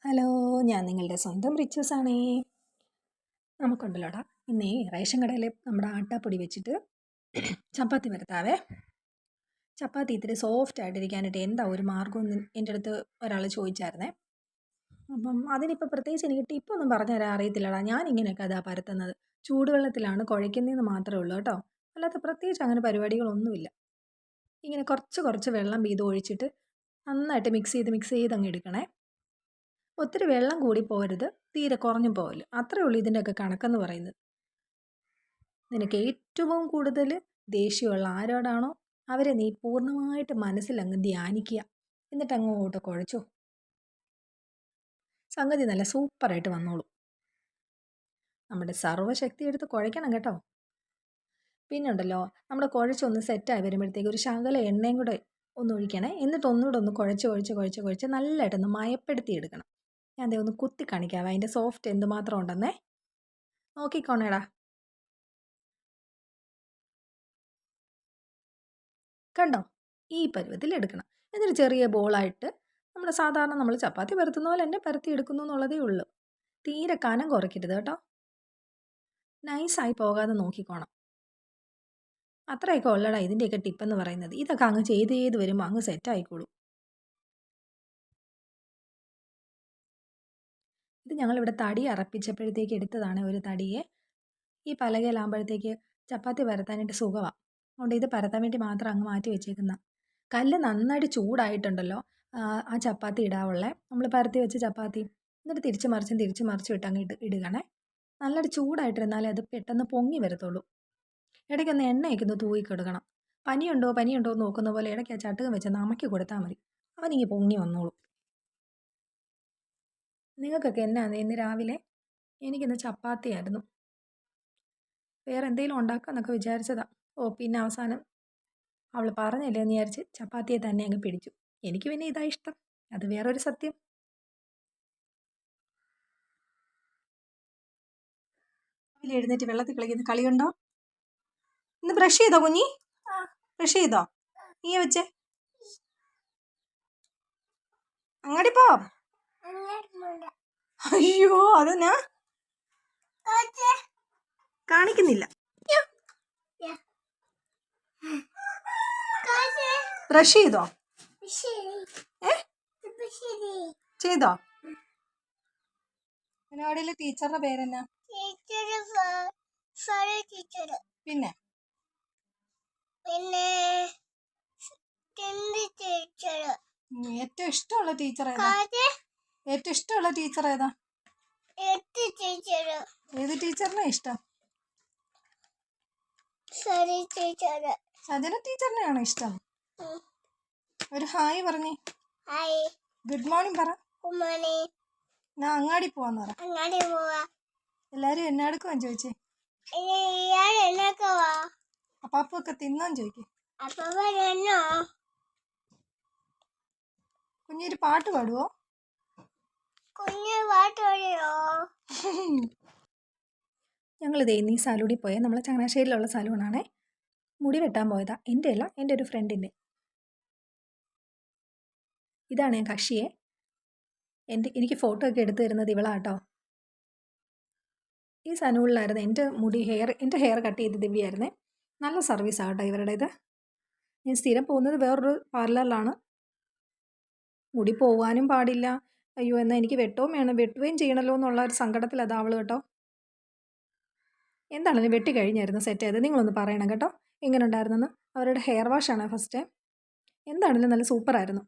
Hello, ഞാൻ നിങ്ങളുടെ സ്വന്തം റിച്ചൂസാണേ. നമുക്കുണ്ടല്ലോടാ ഇന്നേ റേഷൻ കടയിൽ നമ്മുടെ ആട്ടാപ്പൊടി വെച്ചിട്ട് ചപ്പാത്തി പരത്താവേ. ചപ്പാത്തി ഇത്തിരി സോഫ്റ്റ് ആയിട്ടിരിക്കാനായിട്ട് എന്താ ഒരു മാർഗ്ഗം എന്ന് എൻ്റെ അടുത്ത് ഒരാൾ ചോദിച്ചായിരുന്നേ. അപ്പം അതിനിപ്പോൾ പ്രത്യേകിച്ച് എനിക്ക് ടിപ്പൊന്നും പറഞ്ഞു തരാൻ അറിയത്തില്ലടാ. ഞാൻ ഇങ്ങനെയൊക്കെ അതാ പരത്തുന്നത്. ചൂടുവെള്ളത്തിലാണ് കുഴയ്ക്കുന്നതെന്ന് മാത്രമേ ഉള്ളൂ കേട്ടോ. അല്ലാത്ത പ്രത്യേകിച്ച് അങ്ങനെ പരിപാടികളൊന്നുമില്ല. ഇങ്ങനെ കുറച്ച് കുറച്ച് വെള്ളം വീതം ഒഴിച്ചിട്ട് നന്നായിട്ട് മിക്സ് ചെയ്ത് അങ്ങ് എടുക്കണേ. ഒത്തിരി വെള്ളം കൂടി പോകരുത്, തീരെ കുറഞ്ഞും പോകല്. അത്രയേ ഉള്ളൂ ഇതിൻ്റെയൊക്കെ കണക്കെന്ന് പറയുന്നത്. നിനക്ക് ഏറ്റവും കൂടുതൽ ദേഷ്യമുള്ള ആരോടാണോ അവരെ നീ പൂർണ്ണമായിട്ട് മനസ്സിലങ്ങ് ധ്യാനിക്കുക. എന്നിട്ട് അങ്ങോട്ട് കുഴച്ചോ. സംഗതി നല്ല സൂപ്പറായിട്ട് വന്നോളൂ. നമ്മുടെ സർവ്വശക്തി എടുത്ത് കുഴയ്ക്കണം കേട്ടോ. പിന്നെ ഉണ്ടല്ലോ, നമ്മുടെ കുഴച്ചൊന്ന് സെറ്റായി വരുമ്പോഴത്തേക്ക് ഒരു ശകല എണ്ണയും കൂടെ ഒന്ന് ഒഴിക്കണേ. എന്നിട്ട് ഒന്നുകൂടെ ഒന്ന് കുഴച്ച് നല്ലതായിട്ടൊന്ന് മയപ്പെടുത്തി എടുക്കണം. ഞാൻ ദേ ഒന്ന് കുത്തി കാണിക്കാവേ അതിൻ്റെ സോഫ്റ്റ് എന്തുമാത്രം ഉണ്ടെന്നേ. നോക്കിക്കോണേടാ. കണ്ടോ, ഈ പരുവത്തിൽ എടുക്കണം. എന്നിട്ട് ചെറിയ ബോളായിട്ട് സാധാരണ നമ്മൾ ചപ്പാത്തി പരത്തുന്ന പോലെ തന്നെ പരത്തി എടുക്കുന്നു എന്നുള്ളതേ ഉള്ളൂ. തീരെ കനം കുറയ്ക്കരുത് കേട്ടോ. നൈസായി പോകാതെ നോക്കിക്കോണം. അത്രയൊക്കെ ഉള്ളടാ ഇതിൻ്റെയൊക്കെ ടിപ്പെന്ന് പറയുന്നത്. ഇതൊക്കെ അങ്ങ് ചെയ്ത് വരുമ്പോൾ അങ്ങ് സെറ്റായിക്കോളൂ. ഇത് ഞങ്ങളിവിടെ തടി അറപ്പിച്ചപ്പോഴത്തേക്ക് എടുത്തതാണ് ഒരു തടിയെ. ഈ പലകയിലാകുമ്പോഴത്തേക്ക് ചപ്പാത്തി പരത്താനായിട്ട് സുഖമാണ്. അതുകൊണ്ട് ഇത് പരത്താൻ വേണ്ടി മാത്രം അങ്ങ് മാറ്റി വെച്ചേക്കുന്ന. കല്ല് നന്നായിട്ട് ചൂടായിട്ടുണ്ടല്ലോ ആ ചപ്പാത്തി ഇടാവുള്ളേ. നമ്മൾ പരത്തി വെച്ച ചപ്പാത്തി എന്നിട്ട് തിരിച്ച് മറിച്ചും ഇട്ട് അങ്ങ് ഇടുകണേ. നല്ലൊരു ചൂടായിട്ടിരുന്നാലേ അത് പെട്ടെന്ന് പൊങ്ങി വരത്തുള്ളൂ. ഇടയ്ക്കൊന്ന് എണ്ണയൊക്കെ ഒന്ന് തൂവി കൊടുക്കണം. പനിയുണ്ടോ എന്ന് നോക്കുന്ന പോലെ ഇടയ്ക്ക് ആ ചട്ടുകം വെച്ച് നമക്കി കൊടുത്താൽ മതി. അവനിങ്ങ് പൊങ്ങി വന്നോളൂ. നിങ്ങൾക്കൊക്കെ എന്നാന്ന് ഇന്ന് രാവിലെ? എനിക്കിന്ന് ചപ്പാത്തിയായിരുന്നു. വേറെ എന്തെങ്കിലും ഉണ്ടാക്കാമെന്നൊക്കെ വിചാരിച്ചതാ. പിന്നെ അവസാനം അവൾ പറഞ്ഞില്ലേ എന്ന് വിചാരിച്ച് ചപ്പാത്തിയെ തന്നെ അങ്ങ് പിടിച്ചു. എനിക്ക് പിന്നെ ഇതാ ഇഷ്ടം, അത് വേറൊരു സത്യം. രാവിലെ എഴുന്നേറ്റ് വെള്ളത്തിൽ കളിക്കുന്ന കളിയുണ്ടോ? ഇന്ന് ബ്രഷ് ചെയ്തോ കുഞ്ഞി? ബ്രഷ് ചെയ്തോ? നീ വെച്ചേ അങ്ങോട്ട് പോ. അയ്യോ, അതെന്നാ കാണിക്കുന്നില്ല. ബ്രഷ് ചെയ്തോ? ചെയ്തോ? അവിടെയുള്ള ടീച്ചറുടെ പേരെന്നാ? പിന്നെ ഏറ്റവും ഇഷ്ടമുള്ള ടീച്ചർ ഏതാ? ഏറ്റവും ഇഷ്ടമുള്ള ടീച്ചർ ഏതാ? ഏത് ടീച്ചറിനെ ഇഷ്ടം? സജന ടീച്ചറിനെയാണോ ഇഷ്ടം? ഒരു ഹായ് പറഞ്ഞേ. ഗുഡ് മോർണിംഗ് പറ. ഞാൻ അങ്ങാടി പോവാന്ന് പറ. എല്ലാരും എന്നാടുക്കുവാന്ന് ചോദിച്ചേ. അപ്പാപ്പൊക്കെ തിന്നാൻ ചോദിക്കേ. കുഞ്ഞൊരു പാട്ട് പാടുവോ? ഞങ്ങളിതേ ഈ സലൂണിൽ പോയേ. നമ്മളെ ചങ്ങനാശ്ശേരിയിലുള്ള സലൂണാണേ. മുടി വെട്ടാൻ പോയതാ. എൻ്റെ അല്ല, എൻ്റെ ഒരു ഫ്രണ്ടിൻ്റെ. ഇതാണ് ഞാൻ കക്ഷിയെ. എനിക്ക് ഫോട്ടോ ഒക്കെ എടുത്തു തരുന്നത് ഇവളാട്ടോ. ഈ സലൂണിലായിരുന്നു എൻ്റെ ഹെയർ കട്ട് ചെയ്ത് ദിവ്യായിരുന്നേ. നല്ല സർവീസാണ് കേട്ടോ ഇവരുടേത്. ഞാൻ സ്ഥിരം പോകുന്നത് വേറൊരു പാർലറിലാണ്. മുടി പോവാനും പാടില്ല. അയ്യോ, എന്നാൽ എനിക്ക് വെട്ടുകയും ചെയ്യണമല്ലോ എന്നുള്ള ഒരു സങ്കടത്തിൽ അതാവള് കേട്ടോ. എന്താണെങ്കിലും വെട്ടി കഴിഞ്ഞായിരുന്നു സെറ്റ് ചെയ്ത്. നിങ്ങളൊന്ന് പറയണം കേട്ടോ എങ്ങനെ ഉണ്ടായിരുന്നെന്ന്. അവരുടെ ഹെയർ വാഷാണ് ഫസ്റ്റ്. എന്താണെങ്കിലും നല്ല സൂപ്പറായിരുന്നു.